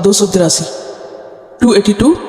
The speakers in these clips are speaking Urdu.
283, 282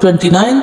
29,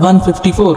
154,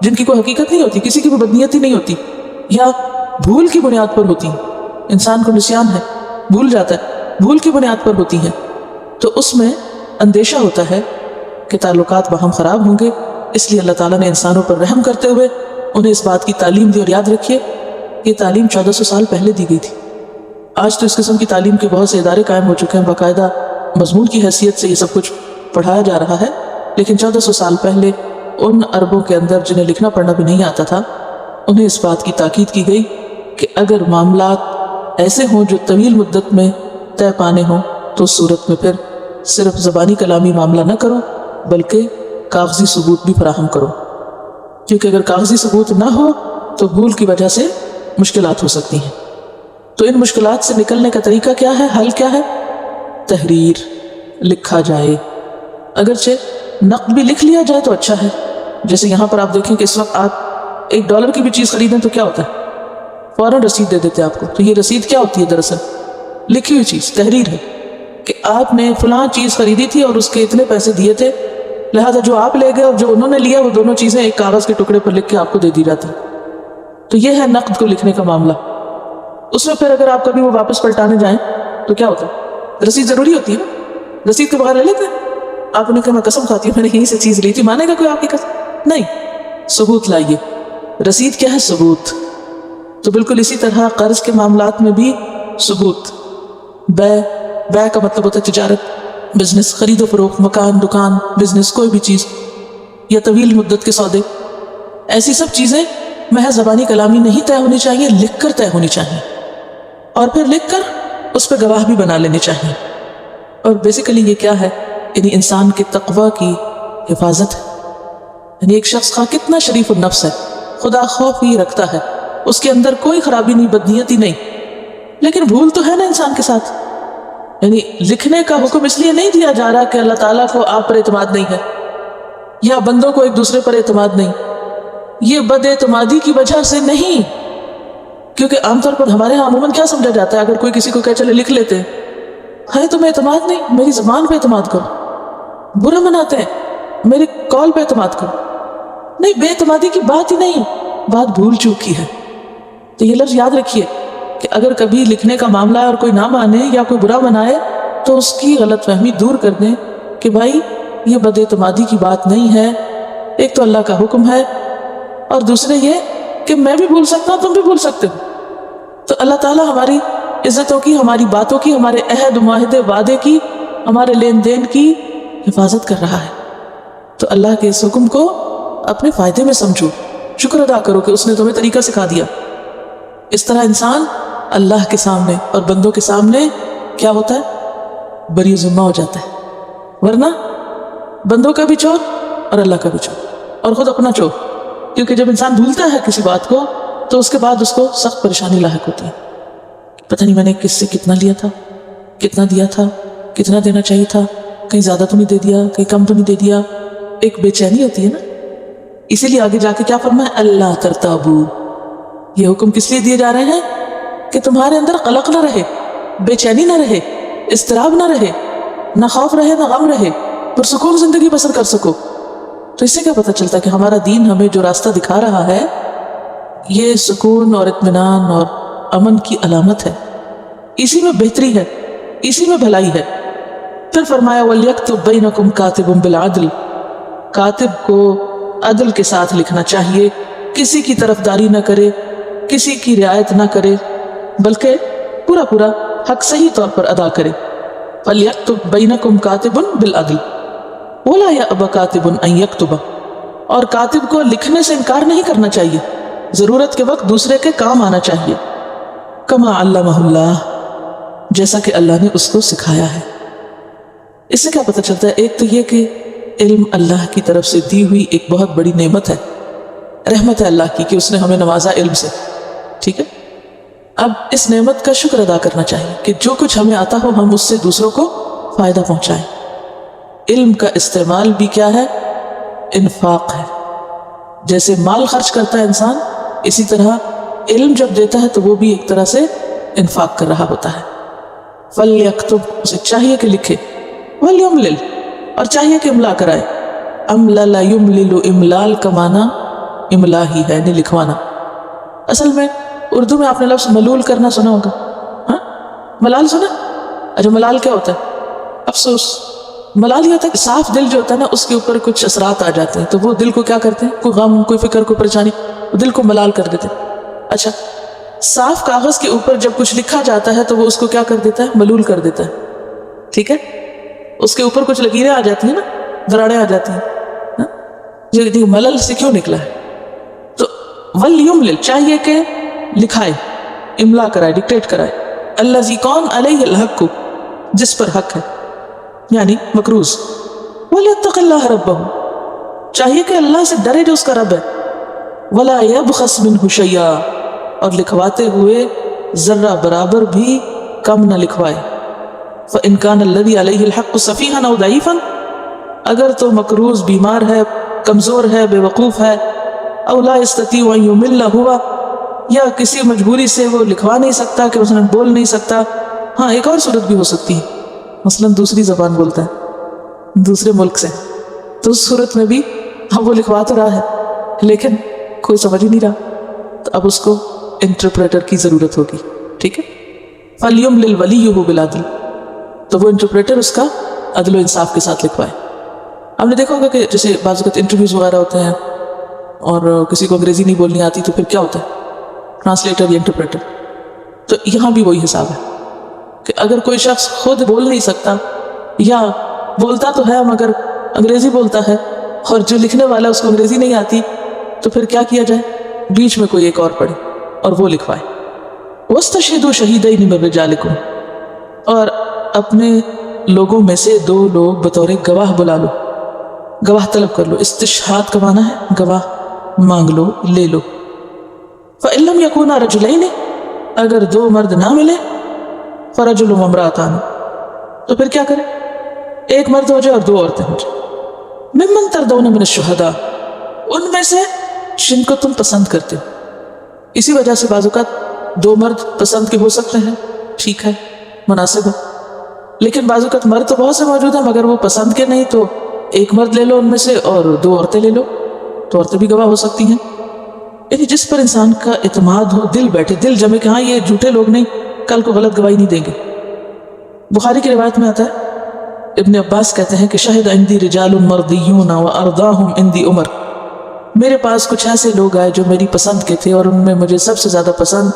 جن کی کوئی حقیقت نہیں ہوتی, کسی کی بھی بدنیتی نہیں ہوتی, یا بھول کی بنیاد پر ہوتی ہیں. انسان کو نسیان ہے, بھول جاتا ہے, بھول کی بنیاد پر ہوتی ہیں, تو اس میں اندیشہ ہوتا ہے کہ تعلقات باہم خراب ہوں گے. اس لیے اللہ تعالیٰ نے انسانوں پر رحم کرتے ہوئے انہیں اس بات کی تعلیم دی. اور یاد رکھیے یہ تعلیم 1400 سال پہلے دی گئی تھی. آج تو اس قسم کی تعلیم کے بہت سے ادارے قائم ہو چکے ہیں, باقاعدہ مضمون کی حیثیت سے یہ سب کچھ پڑھایا جا رہا ہے. لیکن 1400 سال پہلے ان عربوں کے اندر جنہیں لکھنا پڑھنا بھی نہیں آتا تھا, انہیں اس بات کی تاکید کی گئی کہ اگر معاملات ایسے ہوں جو طویل مدت میں طے پانے ہوں تو اس صورت میں پھر صرف زبانی کلامی معاملہ نہ کرو بلکہ کاغذی ثبوت بھی فراہم کرو, کیونکہ اگر کاغذی ثبوت نہ ہو تو بھول کی وجہ سے مشکلات ہو سکتی ہیں. تو ان مشکلات سے نکلنے کا طریقہ کیا ہے, حل کیا ہے؟ تحریر, لکھا جائے. اگرچہ نقد بھی لکھ لیا جائے تو اچھا ہے. جیسے یہاں پر آپ دیکھیں کہ اس وقت آپ $1 کی بھی چیز خریدیں تو کیا ہوتا ہے, فوراً رسید دے دیتے ہیں آپ کو. تو یہ رسید کیا ہوتی ہے؟ دراصل لکھی ہوئی چیز, تحریر ہے کہ آپ نے فلاں چیز خریدی تھی اور اس کے اتنے پیسے دیے تھے, لہذا جو آپ لے گئے اور جو انہوں نے لیا وہ دونوں چیزیں ایک کاغذ کے ٹکڑے پر لکھ کے آپ کو دے دی جاتی. تو یہ ہے نقد کو لکھنے کا معاملہ. اس میں پھر اگر آپ کبھی وہ واپس پلٹانے جائیں تو کیا ہوتا ہے؟ رسید ضروری ہوتی ہے نا, رسید کے بغیر لے لیتے ہیں. آپ نے کہا میں قسم کھاتی ہوں میں نے یہیں سے چیز لی تھی, مانے گا کوئی آپ کی قسم؟ نہیں. ثبوت لائیے. رسید کیا ہے؟ ثبوت. تو بالکل اسی طرح قرض کے معاملات میں بھی ثبوت. بیع کا مطلب ہوتا ہے تجارت, بزنس, خرید و فروخت, مکان, دکان, بزنس, کوئی بھی چیز, یا طویل مدت کے سودے. ایسی سب چیزیں محض زبانی کلامی نہیں طے ہونی چاہیے, لکھ کر طے ہونی چاہیے, اور پھر لکھ کر اس پہ گواہ بھی بنا لینے چاہیے. اور بیسیکلی یہ کیا ہے؟ یعنی انسان کے تقوی کی حفاظت ہے. یعنی ایک شخص خواہ کتنا شریف النفس ہے, خدا خوف ہی رکھتا ہے, اس کے اندر کوئی خرابی نہیں, بدنیتی نہیں, لیکن بھول تو ہے نا انسان کے ساتھ. یعنی لکھنے کا حکم اس لیے نہیں دیا جا رہا کہ اللہ تعالیٰ کو آپ پر اعتماد نہیں ہے یا بندوں کو ایک دوسرے پر اعتماد نہیں. یہ بد اعتمادی کی وجہ سے نہیں, کیونکہ عام طور پر ہمارے ہاں عموماً کیا سمجھا جاتا ہے, اگر کوئی کسی کو کہے چلے لکھ لیتے ہیں, ہے تمہیں اعتماد نہیں, میری زبان پہ اعتماد کرو. برا مناتے ہیں, میری کال پہ اعتماد کرو. نہیں, بے اعتمادی کی بات ہی نہیں, بات بھول چوک کی ہے. تو یہ لفظ یاد رکھیے کہ اگر کبھی لکھنے کا معاملہ ہے اور کوئی نہ مانے یا کوئی برا منائے تو اس کی غلط فہمی دور کر دیں کہ بھائی یہ بد اعتمادی کی بات نہیں ہے, ایک تو اللہ کا حکم ہے, اور دوسرے یہ کہ میں بھی بھول سکتا ہوں, تم بھی بھول سکتے ہو. تو اللہ تعالیٰ ہماری عزتوں کی, ہماری باتوں کی, ہمارے عہد معاہدے وعدے کی, ہمارے لین دین کی حفاظت کر رہا ہے. تو اللہ کے اس حکم کو اپنے فائدے میں سمجھو, شکر ادا کرو کہ اس نے تمہیں طریقہ سکھا دیا. اس طرح انسان اللہ کے سامنے اور بندوں کے سامنے کیا ہوتا ہے؟ بری ذمہ ہو جاتا ہے. ورنہ بندوں کا بھی چور اور اللہ کا بھی چور, اور خود اپنا چور. کیونکہ جب انسان بھولتا ہے کسی بات کو تو اس کے بعد اس کو سخت پریشانی لاحق ہوتی ہے. پتہ نہیں میں نے کس سے کتنا لیا تھا, کتنا دیا تھا, کتنا دینا چاہیے تھا, کہیں زیادہ تو نہیں دے دیا, کہیں کم تو نہیں دے دیا. ایک بے چینی ہوتی ہے نا. اسی لیے آگے جا کے کیا فرمایا؟ اللہ ترتابو. یہ حکم کس لیے دیے جا رہے ہیں؟ کہ تمہارے اندر قلق نہ رہے, بے چینی نہ رہے, اضطراب نہ رہے, نہ خوف رہے, نہ غم رہے, پرسکون زندگی بسر کر سکو. تو اس سے کیا پتہ چلتا ہے کہ ہمارا دین ہمیں جو راستہ دکھا رہا ہے یہ سکون اور اطمینان اور امن کی علامت ہے. اسی میں بہتری ہے, اسی میں بھلائی ہے. پھر فرمایا وَلْيَكْتُبْ بَيْنَكُمْ كَاتِبٌ بِالْعَدْلِ. کاتب کو عدل کے ساتھ لکھنا چاہیے, کسی کی طرفداری نہ کرے, کسی کی رعایت نہ کرے, بلکہ پورا پورا حق صحیح طور پر ادا کرے. فَلْيَكْتُبْ بَيْنَكُمْ كَاتِبٌ بِالْعَدْلِ وَلَا يَأْبَ كَاتِبٌ أَن يَكْتُبَ. اور کاتب کو لکھنے سے انکار نہیں کرنا چاہیے, ضرورت کے وقت دوسرے کے کام آنا چاہیے. کما علمہ اللہ, جیسا کہ اللہ نے اس کو سکھایا ہے. اس سے کیا پتہ چلتا ہے؟ ایک تو یہ کہ علم اللہ کی طرف سے دی ہوئی ایک بہت بڑی نعمت ہے, رحمت ہے اللہ کی کہ اس نے ہمیں نوازا علم سے. ٹھیک ہے, اب اس نعمت کا شکر ادا کرنا چاہیے کہ جو کچھ ہمیں آتا ہو ہم اس سے دوسروں کو فائدہ پہنچائیں. علم کا استعمال بھی کیا ہے؟ انفاق ہے. جیسے مال خرچ کرتا ہے انسان, اسی طرح علم جب دیتا ہے تو وہ بھی ایک طرح سے انفاق کر رہا ہوتا ہے. فَلْيَكْتُبْ, اسے چاہیے کہ لکھے, وَلْيُمْلِلْ, اور چاہیے کہ املا کرائے. املل یملل, املال کا معنی املا ہی ہے، نہیں لکھوانا۔ اصل میں اردو میں آپ نے لفظ ملول کرنا سنا ہوگا، ہاں ملال سنا؟ اچھا ملال کیا ہوتا ہے؟ افسوس۔ ملال یہ ہوتا ہے کہ صاف دل جو ہوتا ہے نا اس کے اوپر کچھ اثرات آ جاتے ہیں تو وہ دل کو کیا کرتے ہیں، کوئی غم، کوئی فکر، کوئی پریشانی، وہ دل کو ملال کر دیتے ہیں۔ اچھا صاف کاغذ کے اوپر جب کچھ لکھا جاتا ہے تو وہ اس کو کیا کر دیتا ہے، ملول کر دیتا ہے، ٹھیک ہے؟ اس کے اوپر کچھ لکیریں آ جاتی ہیں نا، دراڑیں آ جاتی ہیں، جو ملل سے کیوں نکلا ہے؟ تو ولیملل چاہیے کہ لکھائے، املا کرائے، ڈکٹیٹ کرائے، الذی کون علیہ الحق جس پر حق ہے، یعنی مقروض، ولیتق اللہ ربہ چاہیے کہ اللہ سے ڈرے جو اس کا رب ہے، ولا یبخس منہ شیئا اور لکھواتے ہوئے ذرہ برابر بھی کم نہ لکھوائے۔ فإن كان الذي عليه الحق سفيها أو ضعيفا اگر تو مقروض بیمار ہے، کمزور ہے، بے وقوف ہے، او لا يستطيع أن يمل ہوا یا کسی مجبوری سے وہ لکھوا نہیں سکتا کہ مثلا بول نہیں سکتا۔ ہاں ایک اور صورت بھی ہو سکتی ہے، مثلا دوسری زبان بولتا ہے دوسرے ملک سے، تو اس صورت میں بھی ہم وہ لکھوا تو رہا ہے لیکن کوئی سمجھ ہی نہیں رہا، تو اب اس کو انٹرپریٹر کی ضرورت ہوگی، ٹھیک ہے؟ فَلْيُمْلِلْ وَلِيُّهُ بِالْعَدْلِ تو وہ انٹرپریٹر اس کا عدل و انصاف کے ساتھ لکھوائے۔ آپ نے دیکھا ہوگا کہ جیسے بعض اوقات انٹرویوز وغیرہ ہوتے ہیں اور کسی کو انگریزی نہیں بولنی آتی تو پھر کیا ہوتا ہے، ٹرانسلیٹر یا انٹرپریٹر۔ تو یہاں بھی وہی حساب ہے کہ اگر کوئی شخص خود بول نہیں سکتا یا بولتا تو ہے مگر انگریزی بولتا ہے اور جو لکھنے والا اس کو انگریزی نہیں آتی تو پھر کیا کیا جائے، بیچ میں کوئی ایک اور پڑھے اور وہ لکھوائے۔ وَاسْتَشْهِدُوا شَهِيدَيْنِ مِن رِجَالِكُمْ اور اپنے لوگوں میں سے 2 لوگ بطور گواہ بلا لو، گواہ طلب کر لو۔ استشہاد کا معنی ہے گواہ مانگ لو، لے لو۔ فَإِن لَّمْ يَكُونَا رَجُلَيْنِ اگر 2 مرد نہ ملے، فَرَجُلٌ وَامْرَأَتَانِ تو پھر کیا کرے، ایک مرد ہو جائے اور 2 عورتیں ہو جائیں۔ مِمَّن تَرْضَوْنَ مِنَ الشُّهَدَاء ان میں سے جن کو تم پسند کرتے ہو۔ اسی وجہ سے بعض اوقات 2 مرد پسند کے ہو سکتے ہیں، ٹھیک ہے، مناسب ہے، لیکن بعض اوقات مرد تو بہت سے موجود ہیں مگر وہ پسند کے نہیں، تو ایک مرد لے لو ان میں سے اور 2 عورتیں لے لو، تو عورتیں بھی گواہ ہو سکتی ہیں۔ یعنی جس پر انسان کا اعتماد ہو، دل بیٹھے، دل جمے کہ ہاں یہ جھوٹے لوگ نہیں، کل کو غلط گواہی نہیں دیں گے۔ بخاری کی روایت میں آتا ہے، ابن عباس کہتے ہیں کہ شہد عندی رجال مردیون وارضاہم عندی عمر میرے پاس کچھ ایسے لوگ آئے جو میری پسند کے تھے اور ان میں مجھے سب سے زیادہ پسند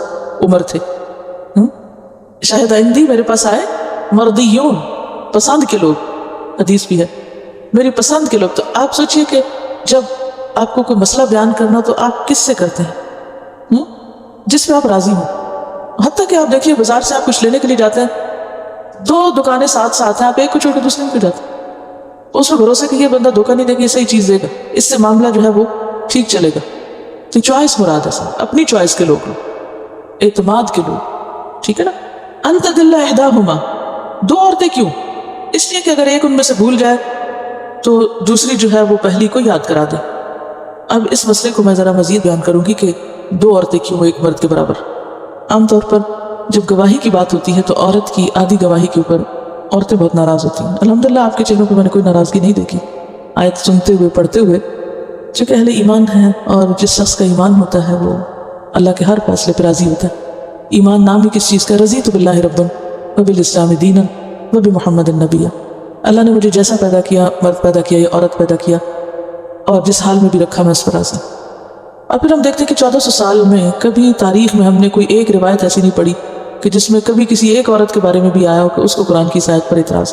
عمر تھے۔ شاہد عندی میرے پاس آئے، مردیون پسند کے لوگ، حدیث بھی ہے میری پسند کے لوگ۔ تو آپ سوچئے کہ جب آپ کو کوئی مسئلہ بیان کرنا تو آپ کس سے کرتے ہیں، جس میں آپ راضی ہوں۔ حتیٰ کہ آپ دیکھیے بازار سے آپ کچھ لینے کے لیے جاتے ہیں، 2 دکانیں ساتھ ساتھ ہیں، آپ ایک کو چھوڑ کے دوسرے میں جاتے ہیں، اس میں بھروسے کہ یہ بندہ دھوکہ نہیں دے گا، یہ صحیح چیز دے گا، اس سے معاملہ جو ہے وہ ٹھیک چلے گا۔ تو چوائس مراد ہے، اپنی چوائس کے لوگ، اعتماد کے لوگ، ٹھیک ہے نا۔ انت دل احداہما 2 عورتیں کیوں، اس لیے کہ اگر ایک ان میں سے بھول جائے تو دوسری جو ہے وہ پہلی کو یاد کرا دے۔ اب اس مسئلے کو میں ذرا مزید بیان کروں گی کہ 2 عورتیں کیوں ایک مرد کے برابر۔ عام طور پر جب گواہی کی بات ہوتی ہے تو عورت کی آدھی گواہی کے اوپر عورتیں بہت ناراض ہوتی ہیں۔ الحمدللہ آپ کے چہروں پہ میں نے کوئی ناراضگی نہیں دیکھی، آیت سنتے ہوئے، پڑھتے ہوئے، چونکہ اہل ایمان ہیں اور جس شخص کا ایمان ہوتا ہے وہ اللہ کے ہر فیصلے پہ راضی ہوتا ہے۔ ایمان نام ہی کس چیز کا، رضیت باللہ ربا وبالاسلام دینا وبمحمد النبی۔ اللہ نے مجھے جیسا پیدا کیا، مرد پیدا کیا یا عورت پیدا کیا، اور جس حال میں بھی رکھا میں اس پر راضی۔ اور پھر ہم دیکھتے ہیں کہ 1400 سال میں کبھی تاریخ میں ہم نے کوئی ایک روایت ایسی نہیں پڑھی کہ جس میں کبھی کسی ایک عورت کے بارے میں بھی آیا ہو کہ اس کو قرآن کی اس آیت پر اعتراض۔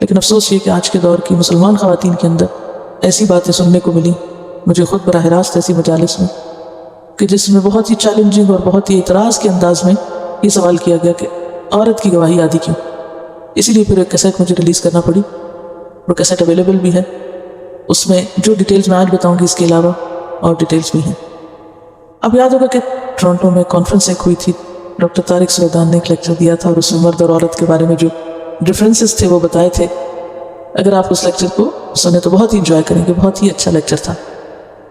لیکن افسوس یہ کہ آج کے دور کی مسلمان خواتین کے اندر ایسی باتیں سننے کو ملی، مجھے خود براہ راست ایسی مجالس میں، کہ جس میں بہت ہی چیلنجنگ اور بہت ہی اعتراض کے انداز میں یہ سوال کیا گیا کہ عورت کی گواہی آدھی کیوں۔ اسی لیے پھر ایک کیسٹ مجھے ریلیز کرنا پڑی، وہ کیسٹ اویلیبل بھی ہے، اس میں جو ڈیٹیلز میں آج بتاؤں گی اس کے علاوہ اور ڈیٹیلز بھی ہیں۔ اب یاد ہوگا کہ ٹورنٹو میں کانفرنس ایک ہوئی تھی، ڈاکٹر طارق سعیدان نے ایک لیکچر دیا تھا اور اس میں مرد اور عورت کے بارے میں جو ڈفرینسز تھے وہ بتائے تھے۔ اگر آپ اس لیکچر کو سنیں تو بہت ہی انجوائے کریں گے، بہت ہی اچھا لیکچر تھا۔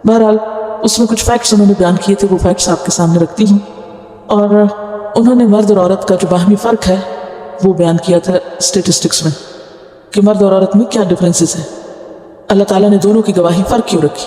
بہرحال اس میں کچھ فیکٹس انہوں نے بیان کیے تھے، وہ فیکٹس آپ کے سامنے رکھتی ہوں، اور انہوں نے مرد اور عورت کا جو باہمی فرق ہے وہ بیان کیا تھا اسٹیٹسٹکس میں، کہ مرد اور عورت میں کیا ڈفرینسز ہیں، اللہ تعالیٰ نے دونوں کی گواہی فرق کیوں رکھی۔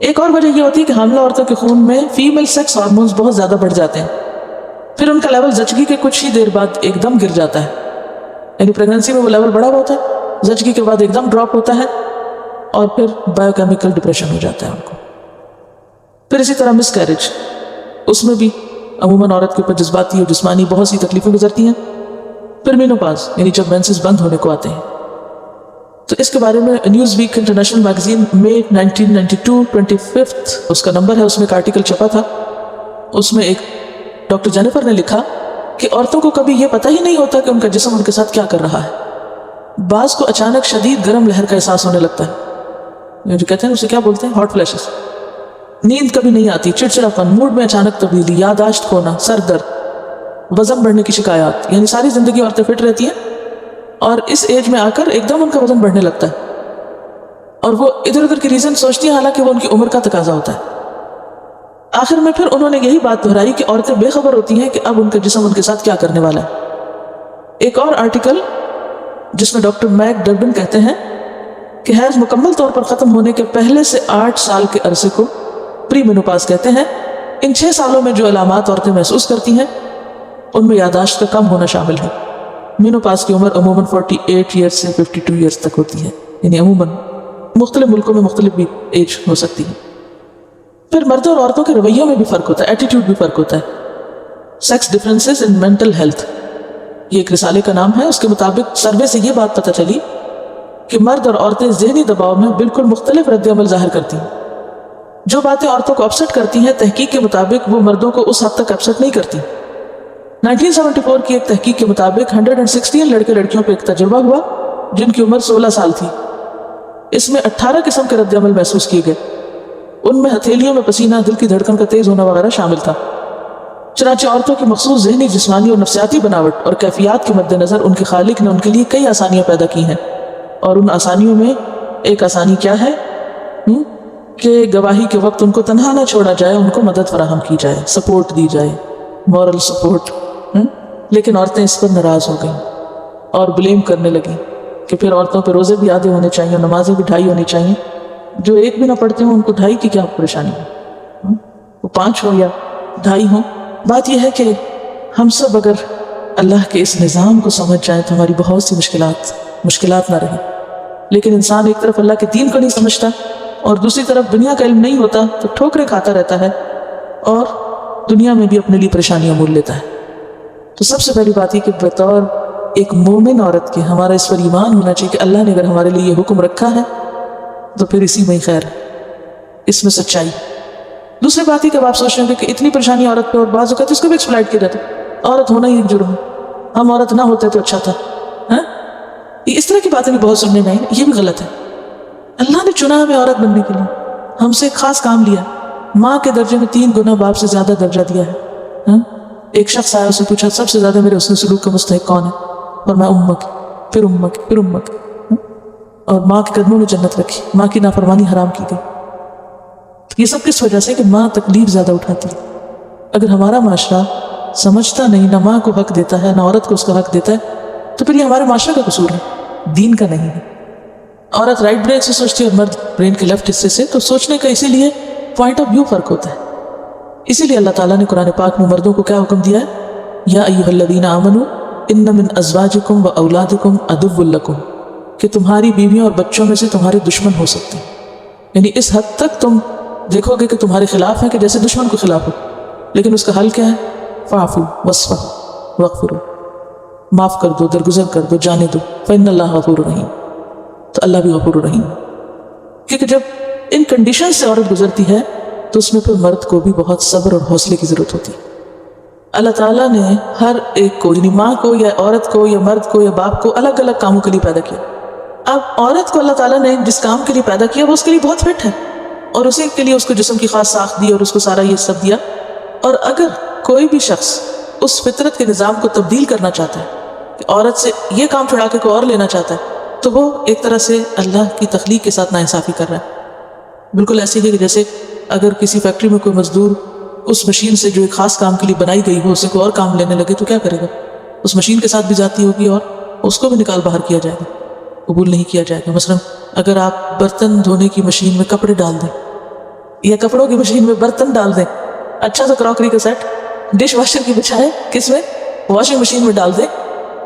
ایک اور وجہ یہ ہوتی ہے کہ حاملہ عورتوں کے خون میں فیمیل سیکس ہارمونز بہت زیادہ بڑھ جاتے ہیں، پھر ان کا لیول زچگی کے کچھ ہی دیر بعد ایک دم گر جاتا ہے، یعنی پریگننسی میں وہ لیول بڑا ہوتا ہے، زچگی کے بعد ایک دم ڈراپ ہوتا ہے اور پھر بایو کیمیکل ڈپریشن ہو جاتا ہے ان کو۔ پھر اسی طرح مس کیریج، اس میں بھی عموماً عورت کے اوپر جذباتی اور جسمانی بہت سی تکلیفیں گزرتی ہیں۔ پھر مینوپاز، یعنی جب مینسز بند ہونے کو آتے ہیں۔ تو اس کے بارے میں نیوز ویک انٹرنیشنل میگزین مئی 1992 25 اس کا نمبر ہے، اس میں ایک آرٹیکل چھپا تھا۔ اس میں ایک ڈاکٹر جینیفر نے لکھا کہ عورتوں کو کبھی یہ پتہ ہی نہیں ہوتا کہ ان کا جسم ان کے ساتھ کیا کر رہا ہے۔ بعض کو اچانک شدید گرم لہر کا احساس ہونے لگتا ہے، جو کہتے ہیں اسے کیا بولتے ہیں، ہاٹ فلیشز۔ نیند کبھی نہیں آتی، چڑچڑاپن، موڈ میں اچانک تبدیلی، یادداشت کھونا، سر درد، وزن بڑھنے کی شکایات، یعنی ساری زندگی عورتیں فٹ رہتی ہیں اور اس ایج میں آ کر ایک دم ان کا وزن بڑھنے لگتا ہے اور وہ ادھر ادھر کی ریزن سوچتی ہیں، حالانکہ وہ ان کی عمر کا تقاضا ہوتا ہے۔ آخر میں پھر انہوں نے یہی بات دہرائی کہ عورتیں بے خبر ہوتی ہیں کہ اب ان کا جسم ان کے ساتھ کیا کرنے والا ہے۔ ایک اور آرٹیکل جس میں ڈاکٹر میک ڈربن کہتے ہیں کہ حیض مکمل طور پر ختم ہونے کے پہلے سے 8 سال کے عرصے کو پری مینوپاز کہتے ہیں۔ ان 6 سالوں میں جو علامات عورتیں محسوس کرتی ہیں ان میں یادداشت کا کم ہونا شامل ہے۔ مینوپاز کی عمر عموماً 48 ایئرز سے 52 ایئرز تک ہوتی ہے، یعنی عموماً مختلف ملکوں میں مختلف بھی ایج ہو سکتی ہے۔ پھر مردوں اور عورتوں کے رویوں میں بھی فرق ہوتا ہے، ایٹیٹیوڈ بھی فرق ہوتا ہے۔ Sex differences in mental health, یہ ایک رسالے کا نام ہے۔ اس کے مطابق سروے سے یہ بات پتہ چلی کہ مرد اور عورتیں ذہنی دباؤ میں بالکل مختلف رد عمل ظاہر کرتی ہیں۔ جو باتیں عورتوں کو اپسٹ کرتی ہیں تحقیق کے مطابق وہ مردوں کو اس حد تک اپسٹ نہیں کرتی۔ 1974 کی ایک تحقیق کے مطابق 116 لڑکے لڑکیوں پہ ایک تجربہ ہوا جن کی عمر 16 سال تھی۔ اس میں 18 قسم کے رد عمل محسوس کیے گئے، ان میں ہتھیلیوں میں پسینہ، دل کی دھڑکن کا تیز ہونا وغیرہ شامل تھا۔ چنانچہ عورتوں کی مخصوص ذہنی، جسمانی اور نفسیاتی بناوٹ اور کیفیات کے مد نظر ان کے خالق نے ان کے لیے کئی آسانیاں پیدا کی ہیں، اور ان آسانیوں میں ایک آسانی کیا ہے کہ گواہی کے وقت ان کو تنہا نہ چھوڑا جائے، ان کو مدد فراہم کی جائے، سپورٹ دی جائے، مورل سپورٹ۔ لیکن عورتیں اس پر ناراض ہو گئیں اور بلیم کرنے لگیں کہ پھر عورتوں پہ روزے بھی آدھے ہونے چاہیے، نمازیں بھی 2.5 ہونی چاہیے، جو ایک بھی نہ پڑھتے ہوں ان کو 2.5 کی کیا پریشانی ہے، وہ 5 ہو یا 2.5 ہو۔ بات یہ ہے کہ ہم سب اگر اللہ کے اس نظام کو سمجھ جائیں تو ہماری بہت سی مشکلات نہ رہیں۔ لیکن انسان ایک طرف اللہ کے دین کو نہیں سمجھتا اور دوسری طرف دنیا کا علم نہیں ہوتا تو ٹھوکریں کھاتا رہتا ہے اور دنیا میں بھی اپنے لیے پریشانیاں مول لیتا ہے۔ تو سب سے پہلی بات یہ کہ بطور ایک مومن عورت کے ہمارا اس پر ایمان ہونا چاہیے کہ اللہ نے اگر ہمارے لیے یہ حکم رکھا ہے تو پھر اسی میں ہی خیر ہے، اس میں سچائی۔ دوسری بات یہ کہ آپ سوچ رہے ہیں کہ اتنی پریشانی عورت پہ اور بعض اوقات اس کو بھی ایکسپلائٹ کیا جاتا ہے، عورت ہونا ہی ایک جرم ہے، ہم عورت نہ ہوتے تو اچھا تھا۔ اس طرح کی باتیں بھی بہت سننے میں آئی، یہ بھی غلط ہے۔ اللہ نے چنا ہمیں عورت بننے کے لیے، ہم سے ایک خاص کام لیا، ماں کے درجے میں 3 گنا باپ سے زیادہ درجہ دیا ہے۔ ایک شخص آیا، اسے پوچھا سب سے زیادہ میرے حسن سلوک کا مستحق کون ہے؟ اور میں امک، پھر امک، پھر امک، اور ماں کے قدموں میں جنت رکھی، ماں کی نافرمانی حرام کی گئی۔ یہ سب کس وجہ سے کہ ماں تکلیف زیادہ اٹھاتی ہے۔ اگر ہمارا معاشرہ سمجھتا نہیں، نہ ماں کو حق دیتا ہے نہ عورت کو اس کا حق دیتا ہے، تو پھر یہ ہمارے معاشرے کا قصور ہے، دین کا نہیں ہے۔ عورت رائٹ برین سے سوچتی ہے اور مرد برین کے لیفٹ حصے سے، تو سوچنے کا اسی لیے پوائنٹ آف ویو فرق ہوتا ہے۔ اسی لیے اللہ تعالیٰ نے قرآن پاک میں مردوں کو کیا حکم دیا ہے؟ یا ایھا الذین آمنوا ان من ازواجکم و اولادکم عدو لکم، کہ تمہاری بیویوں اور بچوں میں سے تمہارے دشمن ہو سکتے ہیں۔ یعنی اس حد تک تم دیکھو گے کہ تمہارے خلاف ہیں کہ جیسے دشمن کو خلاف ہو، لیکن اس کا حل کیا ہے؟ فاعفوا واصفحوا واغفروا، معاف کر دو، درگزر کر دو، جانے دو، فإن اللہ غفور رحیم، تو اللہ بھی غفور رحیم۔ کیونکہ جب ان کنڈیشن سے عورت گزرتی ہے تو اس میں پھر مرد کو بھی بہت صبر اور حوصلے کی ضرورت ہوتی ہے۔ اللہ تعالیٰ نے ہر ایک کو، یعنی ماں کو یا عورت کو یا مرد کو یا باپ کو الگ الگ کاموں کے لیے پیدا کیا۔ اب عورت کو اللہ تعالیٰ نے جس کام کے لیے پیدا کیا وہ اس کے لیے بہت فٹ ہے، اور اسی کے لیے اس کو جسم کی خاص ساخت دی اور اس کو سارا یہ سب دیا۔ اور اگر کوئی بھی شخص اس فطرت کے نظام کو تبدیل کرنا چاہتا ہے کہ عورت سے یہ کام چھڑا کے کوئی اور لینا چاہتا ہے، تو وہ ایک طرح سے اللہ کی تخلیق کے ساتھ ناانصافی کر رہا ہے۔ بالکل ایسے ہی کہ جیسے اگر کسی فیکٹری میں کوئی مزدور اس مشین سے جو ایک خاص کام کے لیے بنائی گئی ہو اسے کوئی اور کام لینے لگے تو کیا کرے گا؟ اس مشین کے ساتھ بھی جاتی ہوگی اور اس کو بھی نکال باہر کیا جائے گا، قبول نہیں کیا جائے گا۔ مثلا اگر آپ برتن دھونے کی مشین میں کپڑے ڈال دیں یا کپڑوں کی مشین میں برتن ڈال دیں، اچھا سا کراکری کا سیٹ ڈش واشر کی بچھائے کس میں، واشنگ مشین میں ڈال دیں،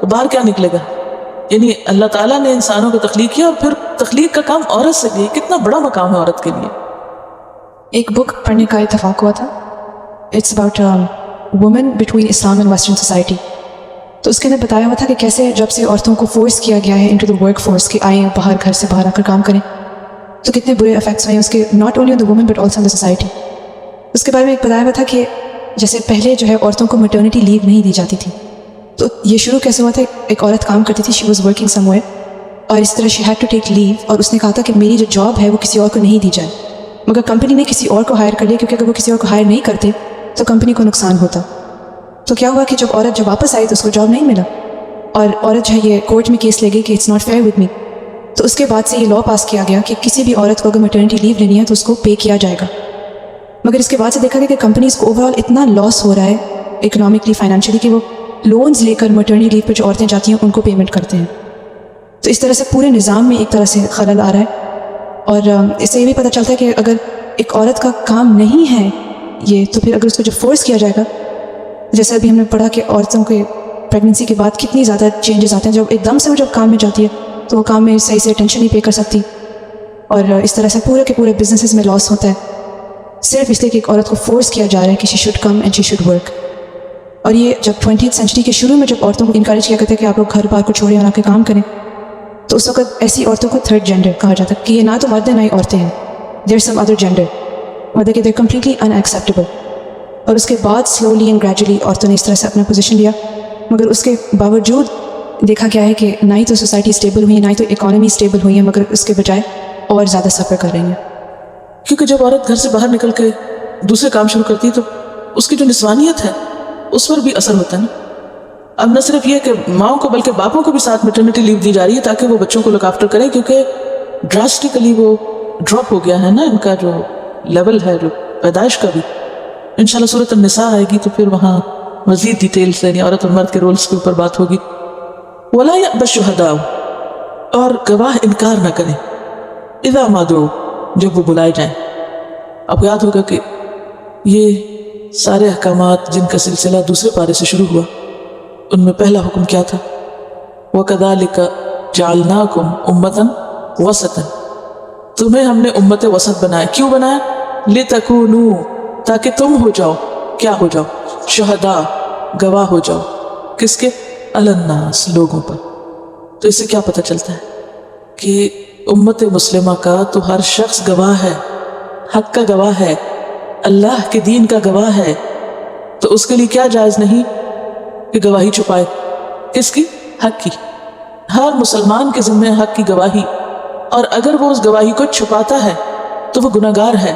تو باہر کیا نکلے گا؟ یعنی اللہ تعالیٰ نے انسانوں کو تخلیق کیا، اور پھر تخلیق کا کام عورت سے بھی، کتنا بڑا مقام ہے عورت کے لیے. ایک بک پڑھنے کا اتفاق ہوا تھا، it's about woman between Islam and western society. تو اس کے اندر بتایا ہوا تھا کہ کیسے جب سے عورتوں کو فورس کیا گیا ہے انٹو دا ورک فورس کہ آئیں باہر، گھر سے باہر آ کر کام کریں، تو کتنے برے افیکٹس ہوئے ہیں اس کے، not only on the woman but also on the society. اس کے بارے میں ایک بتایا ہوا تھا کہ جیسے پہلے جو ہے عورتوں کو میٹرنٹی لیو نہیں دی جاتی تھی. تو یہ شروع کیسے ہوا تھا، ایک عورت کام کرتی تھی، she was working some where, اور اس طرح شی ہیڈ ٹو ٹیک لیو، اور اس نے کہا تھا کہ میری جو جاب ہے وہ کسی اور کو نہیں دی جائے، مگر کمپنی نے کسی اور کو ہائر کر لیا، کیونکہ اگر وہ کسی اور کو ہائر نہیں کرتے تو کمپنی کو نقصان ہوتا. تو کیا ہوا کہ جب عورت واپس آئی تو اس کو جاب نہیں ملا، اور عورت جو ہے یہ کورٹ میں کیس لے گئی کہ it's not fair with me. تو اس کے بعد سے یہ لا پاس کیا گیا کہ کسی بھی عورت کو اگر میٹرنٹی لیو لینی ہے تو اس کو پے کیا جائے گا. مگر اس کے بعد سے دیکھا گیا کہ کمپنیز کو اوور آل اتنا لاس ہو رہا ہے اکنامکلی، فائنینشلی، کہ وہ لونز لے کر میٹرنٹی لیو پہ جو عورتیں جاتی ہیں ان کو پیمنٹ کرتے ہیں. تو اس طرح سے پورے نظام میں ایک طرح سے خلل آ رہا ہے. اور اس سے یہ بھی پتہ چلتا ہے کہ اگر ایک عورت کا کام نہیں ہے یہ، تو پھر اگر اس کو جب فورس کیا جائے گا، جیسے ابھی ہم نے پڑھا کہ عورتوں کے پریگننسی کے بعد کتنی زیادہ چینجز آتے ہیں، جب ایک دم سے وہ جب کام میں جاتی ہے تو وہ کام میں صحیح سے اٹینشن نہیں پے کر سکتی، اور اس طرح سے پورے کے پورے بزنسز میں لاس ہوتا ہے، صرف اس لیے کہ ایک عورت کو فورس کیا جا رہا ہے کہ she should come and she should work. اور یہ جب 20th سینچری کے شروع میں جب عورتوں کو انکریج کیا کرتے ہیں کہ آپ لوگ گھر بار کو چھوڑیں اور آ کے کام کریں، تو اس وقت ایسی عورتوں کو تھرڈ جینڈر کہا جاتا ہے، کہ یہ نہ تو مرد ہیں نہ ہی عورتیں ہیں، دیر سم ادر جینڈر، مطلب کہ دیر کمپلیٹلی ان ایکسیپٹیبل. اور اس کے بعد سلولی اینڈ گریجولی عورتوں نے اس طرح سے اپنا پوزیشن لیا، مگر اس کے باوجود دیکھا گیا ہے کہ نہ ہی تو سوسائٹی اسٹیبل ہوئی ہے، نہ ہی تو اکانومی اسٹیبل ہوئی ہے، مگر اس کے بجائے اور زیادہ سفر کر رہی ہیں. کیونکہ جب عورت گھر سے باہر نکل کے دوسرے کام شروع کرتی ہے تو اس کی جو نسوانیت ہے اس پر بھی اثر ہوتا ہے نا. اب نہ صرف یہ کہ ماؤں کو بلکہ باپوں کو بھی ساتھ میٹرنٹی لیو دی جا رہی ہے تاکہ وہ بچوں کو لک آفٹر کریں، کیونکہ ڈراسٹیکلی وہ ڈراپ ہو گیا ہے نا ان کا جو لیول ہے جو پیدائش کا بھی. انشاءاللہ سورۃ النساء آئے گی تو پھر وہاں مزید ڈیٹیلز یعنی عورت اور مرد کے رولز کے اوپر بات ہوگی. وَلَا يَأْبَ الشُّهَدَاءُ، اور گواہ انکار نہ کریں، اذا ما دعوا، جب وہ بلائے جائیں. آپ کو یاد ہوگا کہ یہ سارے احکامات جن کا سلسلہ دوسرے پارے سے شروع ہوا، ان میں پہلا حکم کیا تھا؟ وَكَذَلِكَ جَعَلْنَاكُمْ أُمَّةً وَسَطًا، تمہیں ہم نے امت وسط بنایا. کیوں بنایا؟ لِتَكُونُوا، تاکہ تم ہو جاؤ، کیا ہو جاؤ؟ شہداء، گواہ ہو جاؤ. کس کے؟ علی الناس، لوگوں پر. تو اس سے کیا پتہ چلتا ہے کہ امت مسلمہ کا تو ہر شخص گواہ ہے، حق کا گواہ ہے، اللہ کے دین کا گواہ ہے. تو اس کے لیے کیا جائز نہیں کہ گواہی چھپائے؟ کس کی؟ حق کی. ہر مسلمان کے ذمہ حق کی گواہی، اور اگر وہ اس گواہی کو چھپاتا ہے تو وہ گناہگار ہے.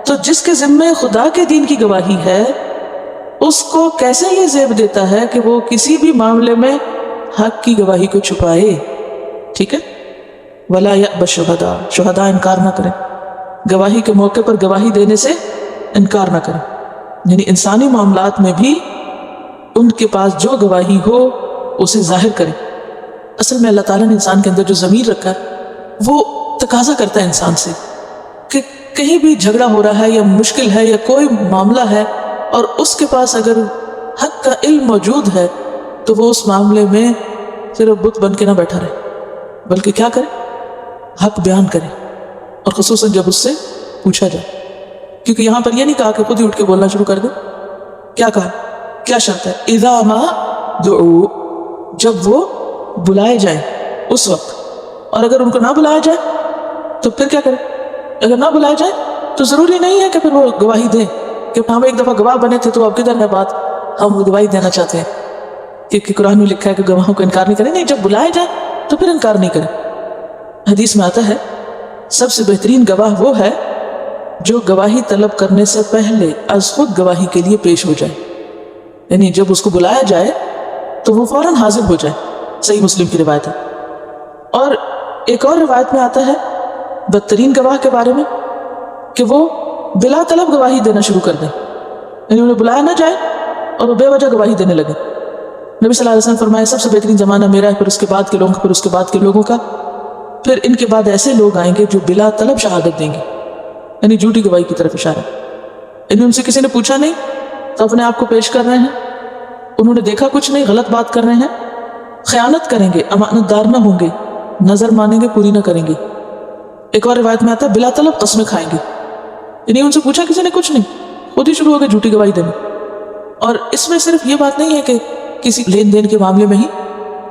تو جس کے ذمہ خدا کے دین کی گواہی ہے اس کو کیسے یہ زیب دیتا ہے کہ وہ کسی بھی معاملے میں حق کی گواہی کو چھپائے؟ ٹھیک ہے. وَلَا يَأْبَ الشُّهَدَاءُ، شہداء انکار نہ کریں، گواہی کے موقع پر گواہی دینے سے انکار نہ کریں. یعنی انسانی معاملات میں بھی ان کے پاس جو گواہی ہو اسے ظاہر کریں. اصل میں اللہ تعالیٰ نے انسان کے اندر جو ضمیر رکھا ہے وہ تقاضا کرتا ہے انسان سے کہ کہیں بھی جھگڑا ہو رہا ہے یا مشکل ہے یا کوئی معاملہ ہے اور اس کے پاس اگر حق کا علم موجود ہے تو وہ اس معاملے میں صرف بت بن کے نہ بیٹھا رہے بلکہ کیا کرے؟ حق بیان کرے، اور خصوصاً جب اس سے پوچھا جائے. کیونکہ یہاں پر یہ نہیں کہا کہ خود ہی اٹھ کے بولنا شروع کر دو. کیا کہا؟ کیا شرط ہے؟ اذا ما دعوا، جب وہ بلائے جائیں اس وقت. اور اگر ان کو نہ بلایا جائے تو پھر کیا کرے؟ اگر نہ بلائے جائیں تو ضروری نہیں ہے کہ پھر وہ گواہی دیں کہ ہم ایک دفعہ گواہ بنے تھے تو اب کدھر ہے بات، ہم گواہی دینا چاہتے ہیں. کیونکہ قرآن میں لکھا ہے کہ گواہوں کو انکار نہیں کریں. نہیں، جب بلائے جائیں تو پھر انکار نہیں کریں. حدیث میں آتا ہے سب سے بہترین گواہ وہ ہے جو گواہی طلب کرنے سے پہلے از خود گواہی کے لیے پیش ہو جائے. یعنی جب اس کو بلایا جائے تو وہ فوراً حاضر ہو جائے. صحیح مسلم کی روایت ہے. اور ایک اور روایت میں آتا ہے بدترین گواہ کے بارے میں کہ وہ بلا طلب گواہی دینا شروع کر دیں. یعنی انہیں بلایا نہ جائے اور وہ بے وجہ گواہی دینے لگے. نبی صلی اللہ علیہ وسلم فرمایا سب سے بہترین زمانہ میرا ہے، پھر اس کے بعد کے لوگوں کا، پھر اس کے بعد کے لوگوں کا، پھر ان کے بعد ایسے لوگ آئیں گے جو بلا طلب شہادت دیں گے. یعنی جھوٹی گواہی کی طرف اشارہ. یعنی ان سے کسی نے پوچھا نہیں تو اپنے آپ کو پیش کر رہے ہیں, انہوں نے دیکھا کچھ نہیں, غلط بات کر رہے ہیں, خیانت کریں گے, امانت دار نہ ہوں گے, نظر مانیں گے, پوری نہ کریں گے. ایک اور روایت میں آتا ہے بلا طلب قسمیں کھائیں گے. یعنی ان سے پوچھا کسی نے کچھ نہیں, خود ہی شروع ہو گئے جھوٹی گواہی دینے. اور اس میں صرف یہ بات نہیں ہے کہ کسی لین دین کے معاملے میں ہی,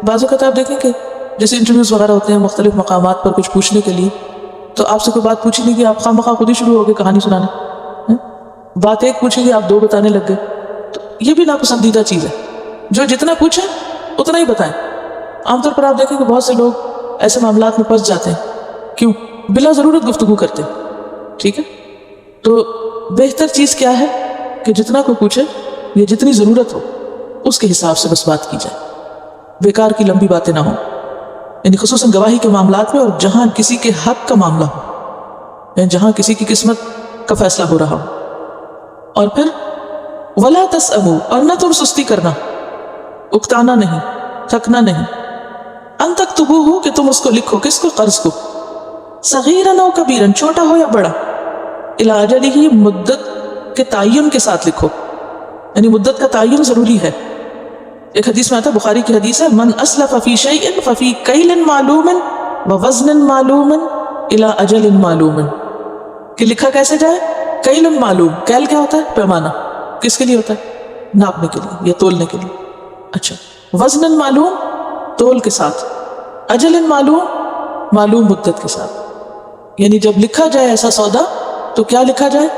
بعض اوقات آپ دیکھیں کہ جیسے انٹرویوز وغیرہ ہوتے ہیں مختلف مقامات پر کچھ پوچھنے کے لیے, تو آپ سے کوئی بات پوچھی نہیں کہ آپ خواہ مخواہ خود ہی شروع ہو گئے کہانی سنانے, بات ایک پوچھیں گے آپ دو بتانے لگ گئے. تو یہ بھی ناپسندیدہ چیز ہے. جو جتنا پوچھیں اتنا ہی بتائیں. عام طور پر آپ دیکھیں کہ بہت سے لوگ ایسے معاملات میں پھنس جاتے ہیں. کیوں؟ بلا ضرورت گفتگو کرتے ہیں. ٹھیک ہے, تو بہتر چیز کیا ہے کہ جتنا کوئی پوچھے یا جتنی ضرورت ہو اس کے حساب سے بس بات کی جائے, بیکار کی لمبی باتیں نہ ہوں. یعنی خصوصاً گواہی کے معاملات میں, اور جہاں کسی کے حق کا معاملہ ہو, یعنی جہاں کسی کی قسمت کا فیصلہ ہو رہا ہو. اور پھر ولا تسأموا, اور نہ تم سستی کرنا, اکتانا نہیں, تھکنا نہیں, ان تکتبوہ کہ تم اس کو لکھو, کس کو؟ قرض کو, صغیرا او کبیرا, چھوٹا ہو یا بڑا, الی اجلہ, مدت کے تعین کے ساتھ لکھو. یعنی مدت کا تعین ضروری ہے. ایک حدیث میں آتا ہے, بخاری کی حدیث ہے, من اسلف فی شیء ففی کیل معلوم ووزن معلوم الی اجل معلوم, کہ لکھا کیسے جائے؟ کیل معلوم, کیل کیا ہوتا ہے؟ پیمانہ. کس کے لیے ہوتا ہے؟ ناپنے کے لیے یا تولنے کے لیے. اچھا, وزن معلوم, تول کے ساتھ, اجل معلوم, معلوم مدت کے ساتھ. یعنی جب لکھا جائے ایسا سودا تو کیا لکھا جائے؟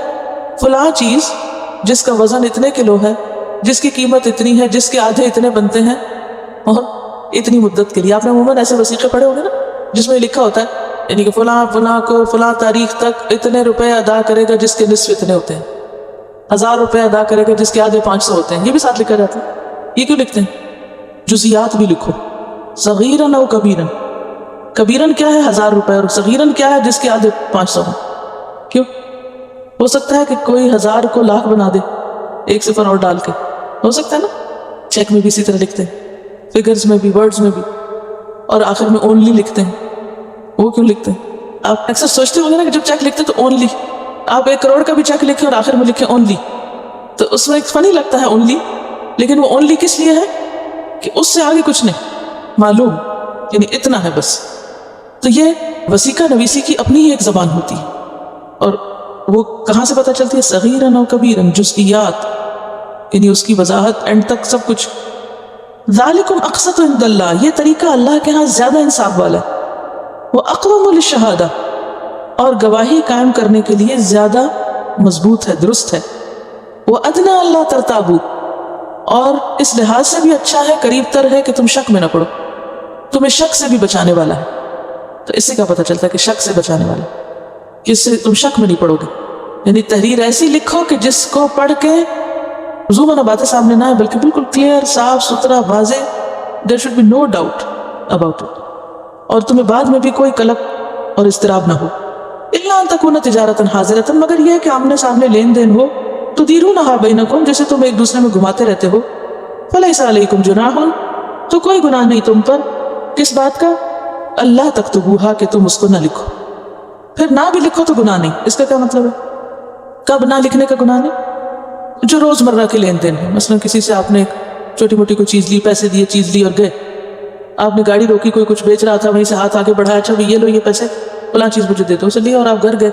فلاں چیز جس کا وزن اتنے کلو ہے, جس کی قیمت اتنی ہے, جس کے آدھے اتنے بنتے ہیں, اور اتنی مدت کے لیے. آپ نے عموماً ایسے وثیقے پڑھے ہوں گے نا جس میں لکھا ہوتا ہے یعنی کہ فلاں فلاں کو فلاں تاریخ تک اتنے روپے ادا کرے گا جس کے نصف اتنے ہوتے ہیں, 1000 روپے ادا کرے گا جس کے آدھے 500 ہوتے ہیں. یہ بھی ساتھ لکھا جاتا ہے. یہ کیوں لکھتے ہیں؟ جزیات بھی لکھو, صغیرن او کبیرن. کبیرن کیا ہے؟ 1000 روپے, اور صغیرن کیا ہے؟ جس کے آدھے 500 ہیں. کیوں؟ ہو سکتا ہے کہ کوئی 1000 کو لاکھ بنا دے, ایک صفر اور ڈال کے, ہو سکتا ہے نا. چیک میں بھی اسی طرح لکھتے ہیں, فگرز میں بھی, ورڈز میں بھی, اور آخر میں اونلی لکھتے ہیں. وہ کیوں لکھتے ہیں؟ آپ اکثر سوچتے ہوں گے نا کہ جب چیک لکھتے ہیں تو اونلی, آپ 1 کروڑ کا بھی چیک لکھیں اور آخر میں لکھیں اونلی, تو اس میں ایک فنی لگتا ہے اونلی, لیکن وہ اونلی کس لیے ہے کہ اس سے آگے کچھ نہیں, معلوم, یعنی اتنا ہے بس. تو یہ وثیقہ نویسی کی اپنی ہی ایک زبان ہوتی ہے, اور وہ کہاں سے پتہ چلتی ہے؟ صغیرن او کبیرن, جزئیات, یعنی اس کی وضاحت اینڈ تک سب کچھ. ذالکم اقسط عند اللہ, یہ طریقہ اللہ کے ہاں زیادہ انصاف والا ہے. وہ اقوم للشہادہ, اور گواہی قائم کرنے کے لیے زیادہ مضبوط ہے, درست ہے. وہ ادنا اللہ ترتابو, اور اس لحاظ سے بھی اچھا ہے, قریب تر ہے کہ تم شک میں نہ پڑو, تمہیں شک سے بھی بچانے والا ہے. تو اس سے کیا پتہ چلتا ہے کہ شک سے بچانے والا, اس سے تم شک میں نہیں پڑو گے. یعنی تحریر ایسی لکھو کہ جس کو پڑھ کے زومانہ باتیں سامنے نہ آئے, بلکہ بالکل کلیئر, صاف ستھرا, واضح, there should be no doubt about it, اور تمہیں بعد میں بھی کوئی قلق اور اضطراب نہ ہو. الا ان تکون تجارتا حاضرتا, مگر یہ ہے کہ آمنے سامنے لین دین ہو, تدیرونہا بینکم, جیسے تم ایک دوسرے میں گھماتے رہتے ہو. فلیس علیکم جناح, تو کوئی گناہ نہیں تم پر, کس بات کا؟ اللہ تکتبوہا, کہ تم اس کو نہ لکھو. پھر نہ بھی لکھو تو گناہ نہیں. اس کا کیا مطلب ہے؟ کب نہ لکھنے کا گناہ نہیں؟ جو روزمرہ کے لین دین ہے, مثلا کسی سے آپ نے چھوٹی موٹی کوئی چیز لی, پیسے دیے, چیز لی اور گئے. آپ نے گاڑی روکی, کوئی کچھ بیچ رہا تھا, وہیں سے ہاتھ آگے بڑھایا, اچھا یہ لو یہ پیسے, فلاں چیز مجھے دے دو, اسے لیا اور آپ گھر گئے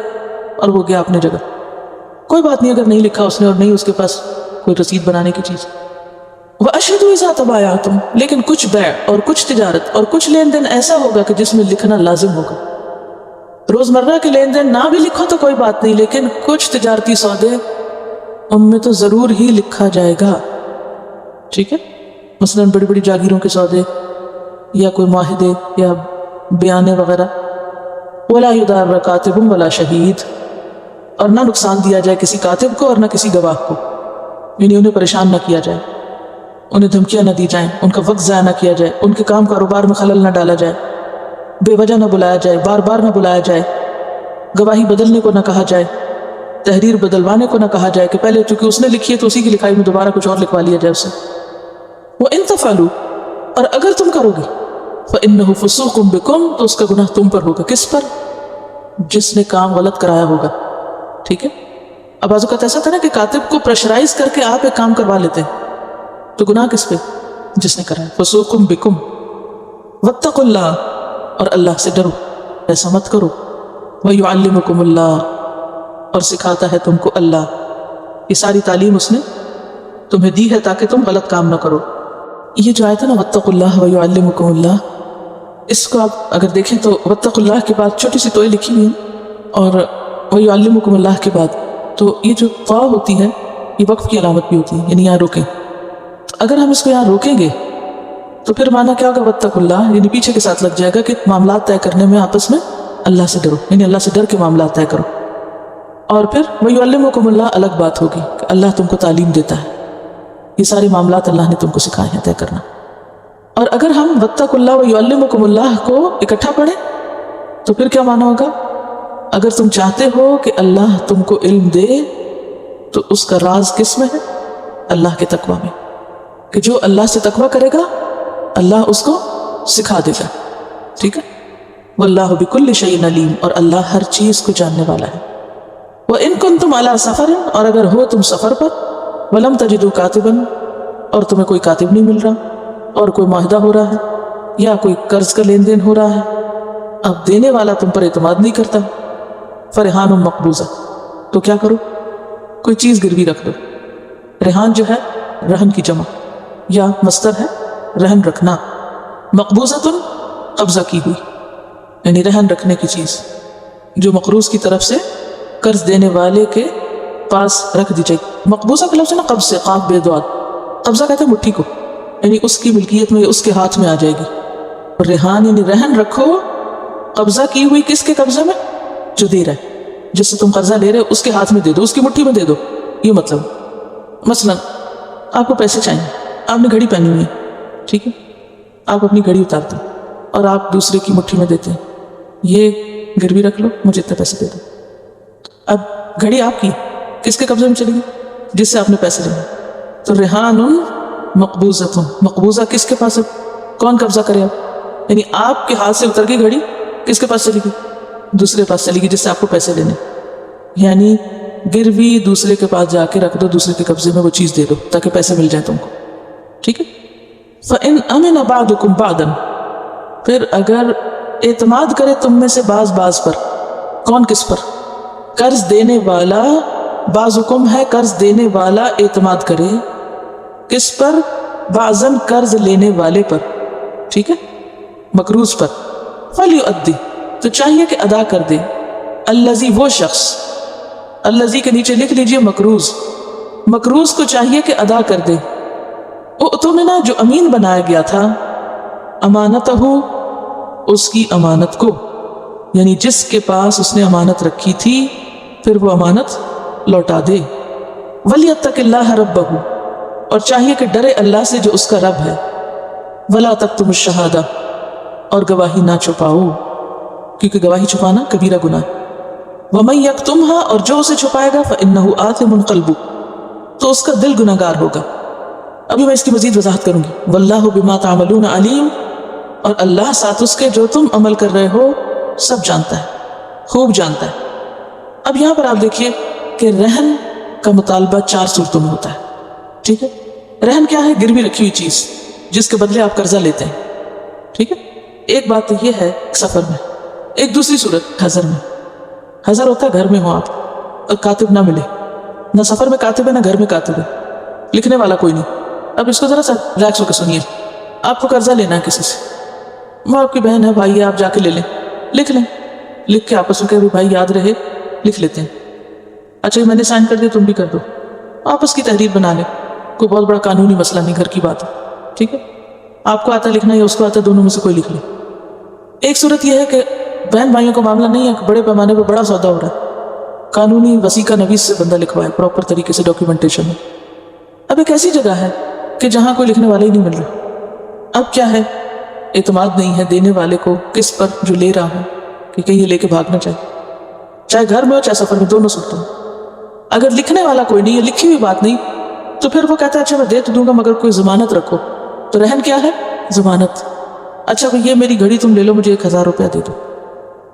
اور وہ گیا اپنے جگہ. کوئی بات نہیں اگر نہیں لکھا اس نے اور نہیں اس کے پاس کوئی رسید بنانے کی چیز. وَأَشْهِدُوا إِذَا تَبَايَعْتُمْ, لیکن کچھ بیع اور کچھ تجارت اور کچھ لین دین ایسا ہوگا کہ جس میں لکھنا لازم ہوگا. روزمرہ کے لین دین نہ بھی لکھو تو کوئی بات نہیں, لیکن کچھ تجارتی سودے ان میں تو ضرور ہی لکھا جائے گا. ٹھیک ہے, مثلا بڑی بڑی جاگیروں کے سودے یا کوئی معاہدے یا بیانے وغیرہ. وَلَا يُضَارَّ كَاتِبٌ وَلَا شَهِيدٌ, اور نہ نقصان دیا جائے کسی کاتب کو اور نہ کسی گواہ کو, یعنی انہیں پریشان نہ کیا جائے, انہیں دھمکیاں نہ دی جائیں, ان کا وقت ضائع نہ کیا جائے, ان کے کام کاروبار میں خلل نہ ڈالا جائے, بے وجہ نہ بلایا جائے, بار بار نہ بلایا جائے, گواہی بدلنے کو نہ کہا جائے, تحریر بدلوانے کو نہ کہا جائے کہ پہلے چونکہ اس نے لکھی ہے تو اسی کی لکھائی میں دوبارہ کچھ اور لکھوا لیا جائے اسے. وَإِن تَفْعَلُوا, اور اگر تم کرو گے, فَإِنَّهُ فُسُوقٌ بِكُمْ, تو اس کا گناہ تم پر ہوگا. کس پر؟ جس نے کام غلط کرایا ہوگا. ٹھیک ہے. اب بعض اوقات ایسا تھا نا کہ کاتب کو پریشرائز کر کے آپ ایک کام کروا لیتے تو گناہ کس پہ؟ جس نے کرا ہے. فسوکم بکم واتقوا اللہ، اور اللہ سے ڈرو، ایسا مت کرو. ویعلمکم اللہ، اور سکھاتا ہے تم کو اللہ. یہ ساری تعلیم اس نے تمہیں دی ہے تاکہ تم غلط کام نہ کرو. یہ جو آیت ہے نا واتقوا اللہ ویعلمکم اللہ، اس کو آپ اگر دیکھیں تو واتقوا اللہ کے بعد چھوٹی سی توئے لکھی ہوئی ہیں، اور ویعلمکم اللہ کے بعد تو یہ جو طا ہوتی ہے یہ وقف کی علامت بھی ہوتی ہے، یعنی یہاں روکیں. تو اگر ہم اس کو یہاں روکیں گے تو پھر معنی کیا ہوگا واتقوا اللہ، یعنی پیچھے کے ساتھ لگ جائے گا کہ معاملات طے کرنے میں آپس میں اللہ سے ڈرو، یعنی اللہ سے ڈر کے معاملات طے کرو. اور پھر ویعلمکم اللہ الگ بات ہوگی کہ اللہ تم کو تعلیم دیتا ہے، یہ سارے معاملات اللہ نے تم کو سکھائے ہیں طے کرنا. اور اگر ہم واتقوا اللہ ویعلمکم اللہ کو اکٹھا پڑھیں تو پھر کیا معنی ہوگا؟ اگر تم چاہتے ہو کہ اللہ تم کو علم دے تو اس کا راز کس میں ہے؟ اللہ کے تقوی میں، کہ جو اللہ سے تقوی کرے گا اللہ اس کو سکھا دے گا. ٹھیک ہے. واللہ بکل شیء علیم، اور اللہ ہر چیز کو جاننے والا ہے. وَإِن كُنتُمْ عَلَىٰ سَفَرٍ، اور اگر ہو تم سفر پر، وَلَمْ تَجِدُوا كَاتِبًا، اور تمہیں کوئی کاتب نہیں مل رہا، اور کوئی معاہدہ ہو رہا ہے یا کوئی قرض کا لین دین ہو رہا ہے، اب دینے والا تم پر اعتماد نہیں کرتا، فرحان مقبوضہ، تو کیا کرو؟ کوئی چیز گروی رکھ دو. ریحان جو ہے رہن کی جمع یا مصدر ہے رہن رکھنا. مقبوضۃ قبضہ کی ہوئی، یعنی رہن رکھنے کی چیز جو مقروض کی طرف سے قرض دینے والے کے پاس رکھ دی جائے. مقبوضہ کا لفظ ہے نا قبض سے، قاف بے دعات. قبضہ کہتے ہیں مٹھی کو، یعنی اس کی ملکیت میں اس کے ہاتھ میں آ جائے گی. اور ریحان یعنی رہن رکھو، قبضہ کی ہوئی کس کے قبضے میں؟ جو دے رہا ہے، جس سے تم قرضہ لے رہے ہو اس کے ہاتھ میں دے دو، اس کی مٹھی میں دے دو. یہ مطلب مثلا آپ کو پیسے چاہیے، آپ نے گھڑی پہنی ہوئی ہے، ٹھیک ہے، آپ اپنی گھڑی اتارتے ہیں اور آپ دوسرے کی مٹھی میں دیتے ہیں، یہ گروی رکھ لو، مجھے اتنے پیسے دے دو. اب گھڑی آپ کی کس کے قبضے میں چلے گی؟ جس سے آپ نے پیسے لیے. تو ریحان مقبوضۃ، مقبوضہ کس کے پاس ہے؟ کون قبضہ کرے آپ؟ یعنی آپ کے ہاتھ سے اتر گئی گھڑی، کس کے پاس چلی گئی؟ دوسرے پاس چلی گئی جس سے آپ کو پیسے لینے. یعنی گروی دوسرے کے پاس جا کے رکھ دو، دوسرے کے قبضے میں وہ چیز دے دو تاکہ پیسے مل جائیں تم کو. ٹھیک ہے. فَإِنْ أَمِنَ بَعْضُكُمْ بَعْضًا، پھر اگر اعتماد کرے تم میں سے بعض پر. کون کس پر؟ قرض دینے والا. بعضکم ہے قرض دینے والا، اعتماد کرے کس پر؟ بعضاً قرض لینے والے پر. ٹھیک ہے، مقروض پر. فَلْيُؤَدِّ، تو چاہیے کہ ادا کر دے. الذی، وہ شخص، الذی کے نیچے لکھ لیجئے مقروض، مقروض کو چاہیے کہ ادا کر دے. اؤتمنہ، جو امین بنایا گیا تھا، امانتہ، اس کی امانت کو، یعنی جس کے پاس اس نے امانت رکھی تھی پھر وہ امانت لوٹا دے. وَلْيَتَّقِ اللَّهَ رَبَّهُ، اور چاہیے کہ ڈرے اللہ سے جو اس کا رب ہے. وَلَا تَكْتُمُوا الشَّهَادَةَ، اور گواہی نہ چھپاؤ، کیونکہ گواہی چھپانا کبیرہ گناہ. وَمَن يَكْتُمْهَا، اور جو اسے چھپائے گا فَإِنَّهُ آثِمٌ قَلْبُهُ، تو اس کا دل گناہگار ہوگا. ابھی میں اس کی مزید وضاحت کروں گی. وَاللَّهُ بِمَا تَعْمَلُونَ عَلِيمٌ، اور اللہ ساتھ اس کے جو تم عمل کر رہے ہو سب جانتا ہے، خوب جانتا ہے. اب یہاں پر آپ دیکھیے کہ رہن کا مطالبہ 4 صورتوں میں ہوتا ہے. ٹھیک ہے. رہن کیا ہے؟ گروی رکھی ہوئی چیز جس کے بدلے آپ قرضہ لیتے ہیں. ٹھیک ہے. ایک بات تو یہ ہے سفر میں. ایک دوسری صورت حضر میں. حضر ہوتا ہے گھر میں ہو آپ اور کاتب نہ ملے، نہ سفر میں کاتب ہے نہ گھر میں کاتب ہے، لکھنے والا کوئی نہیں. اب اس کو ذرا سا ریلیکس ہو کے سنیے. آپ کو قرضہ لینا ہے کسی سے، وہ آپ کی بہن ہے، بھائی ہے، آپ جا کے لے لیں، لکھ لیں، لکھ کے آپس میں کہ بھائی یاد رہے، لکھ لیتے ہیں. اچھا میں نے سائن کر دیا، تم بھی کر دو، آپس کی تحریر بنا لیں. کوئی بہت بڑا قانونی مسئلہ نہیں، گھر کی بات ہے. ٹھیک ہے. آپ کو آتا لکھنا یا اس کو آتا، دونوں میں سے کوئی لکھ لے. ایک صورت یہ ہے کہ بہن بھائیوں کا معاملہ نہیں ہے کہ بڑے پیمانے پہ بڑا سودا ہو رہا ہے، قانونی وسیقہ نویس سے بندہ لکھوائے پراپر طریقے سے ڈاکیومنٹیشن میں. اب ایک ایسی جگہ ہے کہ جہاں کوئی لکھنے والا ہی نہیں مل رہا. اب کیا ہے؟ اعتماد نہیں ہے دینے والے کو کس پر؟ جو لے رہا ہے، کہ کہیں یہ لے کے بھاگنا چاہے گھر میں ہو چاہے سفر میں، دونوں صورتوں میں. اگر لکھنے والا کوئی نہیں ہے، لکھی ہوئی بات نہیں، تو پھر وہ کہتا ہے اچھا میں دے تو دوں گا مگر کوئی ضمانت رکھو. تو رہن کیا ہے؟ ضمانت. اچھا بھئی یہ میری گھڑی تم لے لو، مجھے 1000 روپیہ دے دو.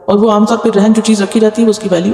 اور وہ عام طور پہ رہن جو چیز رکھی جاتی ہے اس کی ویلیو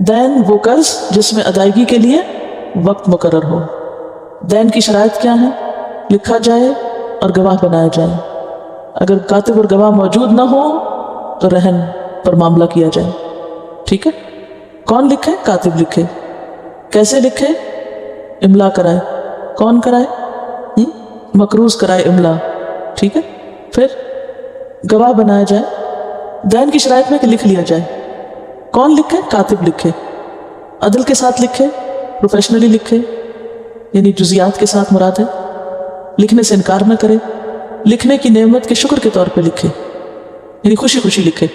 دین وہ قرض جس میں ادائیگی کے لیے وقت مقرر ہو. دین کی شرائط کیا ہے؟ لکھا جائے اور گواہ بنایا جائے. اگر کاتب اور گواہ موجود نہ ہو تو رہن پر معاملہ کیا جائے. ٹھیک ہے؟ کون لکھے؟ کاتب لکھے. کیسے لکھے؟ املا کرائے. کون کرائے؟ مقروض کرائے املا. ٹھیک ہے؟ پھر گواہ بنایا جائے. دین کی شرائط میں کہ لکھ لیا جائے. کون لکھے؟ کاتب لکھے. عدل کے ساتھ لکھے، پروفیشنلی لکھے، یعنی جزیات کے ساتھ مراد ہے. لکھنے سے انکار نہ کرے. لکھنے کی نعمت کے شکر کے طور پہ لکھے، یعنی خوشی خوشی لکھے.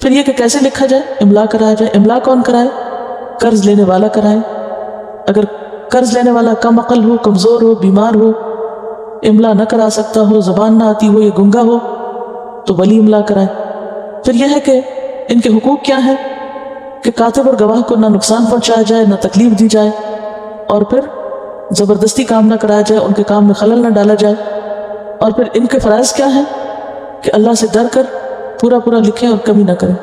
پھر یہ کہ کیسے لکھا جائے؟ املا کرایا جائے. املا کون کرائے؟ قرض لینے والا کرائے. اگر قرض لینے والا کم عقل ہو، کمزور ہو، بیمار ہو، املا نہ کرا سکتا ہو، زبان نہ آتی ہو یا گنگا ہو تو ولی املا کرائے. پھر یہ ہے کہ ان کے حقوق کیا ہیں کہ کاتب اور گواہ کو نہ نقصان پہنچایا جائے، نہ تکلیف دی جائے، اور پھر زبردستی کام نہ کرایا جائے، ان کے کام میں خلل نہ ڈالا جائے. اور پھر ان کے فرائض کیا ہیں کہ اللہ سے ڈر کر پورا پورا لکھیں اور کمی نہ کریں،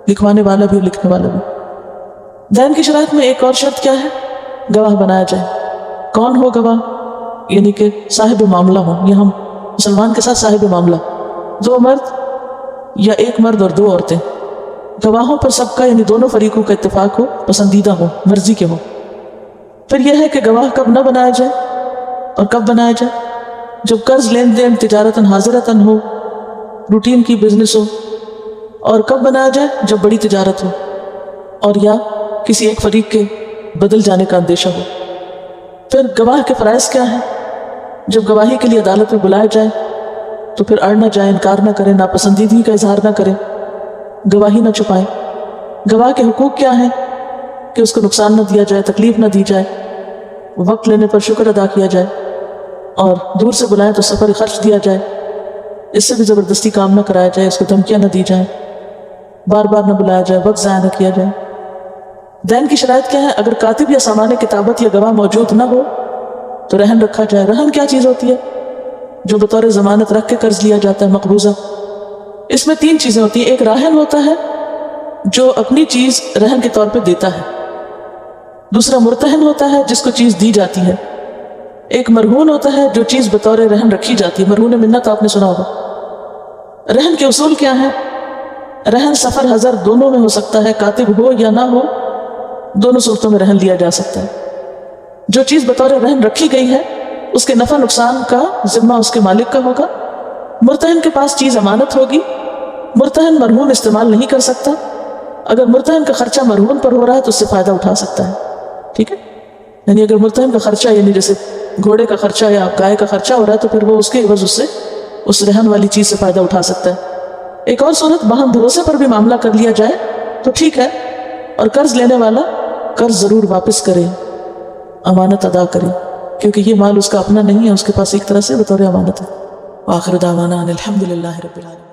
لکھوانے والا بھی اور لکھنے والا بھی. دین کی شرائط میں ایک اور شرط کیا ہے؟ گواہ بنایا جائے. کون ہو گواہ؟ یعنی کہ صاحب معاملہ ہو. یہاں مسلمان کے ساتھ صاحب معاملہ، 2 مرد یا 1 مرد اور 2 عورتیں. گواہوں پر سب کا یعنی دونوں فریقوں کا اتفاق ہو، پسندیدہ ہو، مرضی کے ہو. پھر یہ ہے کہ گواہ کب نہ بنایا جائے اور کب بنایا جائے؟ جب قرض لین دین تجارتاً حاضرتاً ہو، روٹین کی بزنس ہو. اور کب بنایا جائے؟ جب بڑی تجارت ہو اور یا کسی ایک فریق کے بدل جانے کا اندیشہ ہو. پھر گواہ کے فرائض کیا ہیں؟ جب گواہی کے لیے عدالت میں بلایا جائے تو پھر اڑ نہ جائے، انکار نہ کرے، ناپسندیدگی کا اظہار نہ کرے، گواہی نہ چھپائے. گواہ کے حقوق کیا ہیں کہ اس کو نقصان نہ دیا جائے، تکلیف نہ دی جائے، وقت لینے پر شکر ادا کیا جائے، اور دور سے بلائیں تو سفر خرچ دیا جائے، اس سے بھی زبردستی کام نہ کرایا جائے، اس کو دھمکیاں نہ دی جائیں، بار بار نہ بلایا جائے، وقت ضائع نہ کیا جائے. دین کی شرائط کیا ہے؟ اگر کاتب یا سامان کتابت یا گواہ موجود نہ ہو تو رہن رکھا جائے. رہن کیا چیز ہوتی ہے؟ جو بطور ضمانت رکھ کے قرض لیا جاتا ہے، مقبوضہ. اس میں 3 چیزیں ہوتی ہیں. ایک راہن ہوتا ہے جو اپنی چیز رہن کے طور پہ دیتا ہے. دوسرا مرتہن ہوتا ہے جس کو چیز دی جاتی ہے. ایک مرہون ہوتا ہے جو چیز بطور رہن رکھی جاتی ہے. مرہون منت آپ نے سنا ہوگا. رہن کے اصول کیا ہیں؟ رہن سفر حضر دونوں میں ہو سکتا ہے، کاتب ہو یا نہ ہو، دونوں صورتوں میں رہن لیا جا سکتا ہے. جو چیز بطور رہن رکھی گئی ہے اس کے نفع نقصان کا ذمہ اس کے مالک کا ہوگا. مرتہن کے پاس چیز امانت ہوگی. مرتہن مرہون استعمال نہیں کر سکتا. اگر مرتہن کا خرچہ مرہون پر ہو رہا ہے تو اس سے فائدہ اٹھا سکتا ہے. ٹھیک ہے؟ یعنی اگر مرتہن کا خرچہ یعنی جیسے گھوڑے کا خرچہ یا گائے کا خرچہ ہو رہا ہے تو پھر وہ اس کے عوض اس رہن والی چیز سے فائدہ اٹھا سکتا ہے. ایک اور صورت، باہم بھروسے پر بھی معاملہ کر لیا جائے تو ٹھیک ہے، اور قرض لینے والا قرض ضرور واپس کرے، امانت ادا کرے، کیونکہ یہ مال اس کا اپنا نہیں ہے، اس کے پاس ایک طرح سے بطور امانت ہے. وآخر دعوانا ان الحمد للہ رب العالمین.